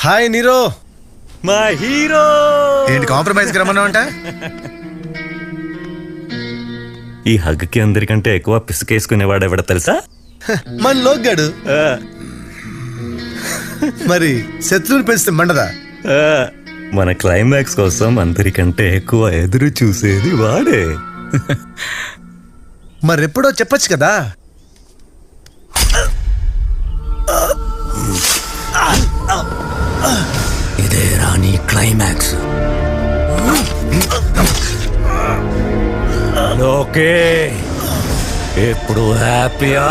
Hi Nero, మా hero. ఏంటి compromise రమ్మన్నావంట? ఈ హగ్కి అందరికంటే ఎక్కువ పిసుకేసుకునేవాడు ఎవడ తెలుసా? మన లోగ్గాడు. మరి శత్రువుని పెంచితే మండదా? మన క్లైమాక్స్ కోసం అందరికంటే ఎక్కువ ఎదురు చూసేది వాడే. మరెప్పుడో చెప్పొచ్చు కదా. ఇదే రాని క్లైమాక్స్. ఓకే, ఇప్పుడు హ్యాపీయా?